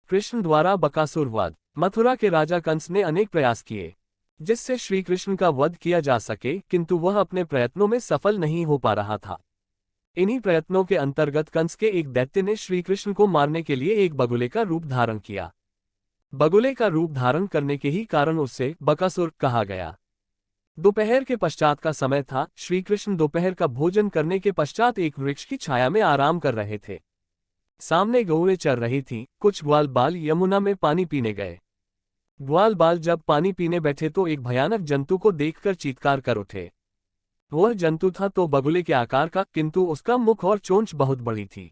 कृष्ण द्वारा बकासुर वध। मथुरा के राजा कंस ने अनेक प्रयास किए जिससे श्री कृष्ण का वध किया जा सके, किंतु वह अपने प्रयत्नों में सफल नहीं हो पा रहा था। इन्हीं प्रयत्नों के अंतर्गत कंस के एक दैत्य ने श्री कृष्ण को मारने के लिए एक बगुले का रूप धारण किया। बगुले का रूप धारण करने के ही कारण उसे बकासुर कहा गया। दोपहर के पश्चात का समय था। श्री कृष्ण दोपहर का भोजन करने के पश्चात एक वृक्ष की छाया में आराम कर रहे थे। सामने गौएं चर रही थीं। कुछ ग्वाल बाल यमुना में पानी पीने गए। ग्वाल बाल जब पानी पीने बैठे तो एक भयानक जंतु को देखकर चीत्कार कर उठे। वह जंतु था तो बगुले के आकार का, किंतु उसका मुख और चोंच बहुत बड़ी थी।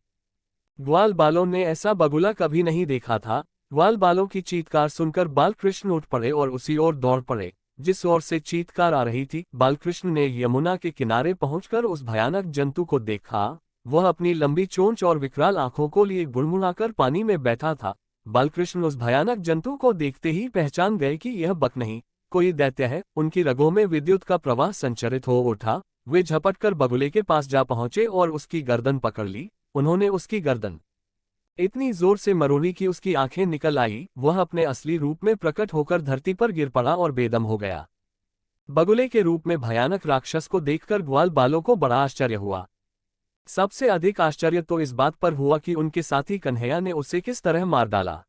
ग्वाल बालों ने ऐसा बगुला कभी नहीं देखा था। ग्वाल बालों की चीत्कार सुनकर बालकृष्ण उठ पड़े और उसी ओर दौड़ पड़े जिस ओर से चीत्कार आ रही थी। बालकृष्ण ने यमुना के किनारे पहुंचकर उस भयानक जंतु को देखा। वह अपनी लंबी चोंच और विकराल आंखों को लिए गुड़मुड़ाकर पानी में बैठा था। बालकृष्ण उस भयानक जंतु को देखते ही पहचान गए कि यह बक नहीं, कोई दैत्य है। उनकी रगों में विद्युत का प्रवाह संचरित हो उठा। वे झपटकर बगुले के पास जा पहुंचे और उसकी गर्दन पकड़ ली। उन्होंने उसकी गर्दन इतनी जोर से मरोड़ी कि उसकी आंखें निकल आई। वह अपने असली रूप में प्रकट होकर धरती पर गिर पड़ा और बेदम हो गया। बगुले के रूप में भयानक राक्षस को देखकर ग्वाल बालों को बड़ा आश्चर्य हुआ। सबसे अधिक आश्चर्य तो इस बात पर हुआ कि उनके साथी कन्हैया ने उसे किस तरह मार डाला।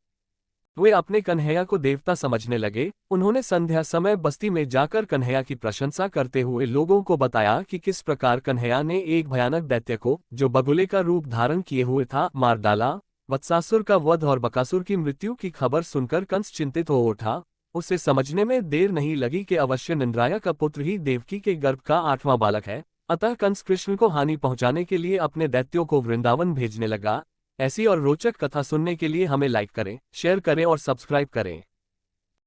वे अपने कन्हैया को देवता समझने लगे। उन्होंने संध्या समय बस्ती में जाकर कन्हैया की प्रशंसा करते हुए लोगों को बताया कि किस प्रकार कन्हैया ने एक भयानक दैत्य को, जो बगुले का रूप धारण किए हुए था, मार डाला। वत्सासुर का वध और बकासुर की मृत्यु की खबर सुनकर कंस चिंतित हो उठा। उसे समझने में देर नहीं लगी कि अवश्य निंद्राया का पुत्र ही देवकी के गर्भ का 8वां बालक है। अतः कंस कृष्ण को हानि पहुंचाने के लिए अपने दैत्यों को वृंदावन भेजने लगा। ऐसी और रोचक कथा सुनने के लिए हमें लाइक करें, शेयर करें और सब्सक्राइब करें।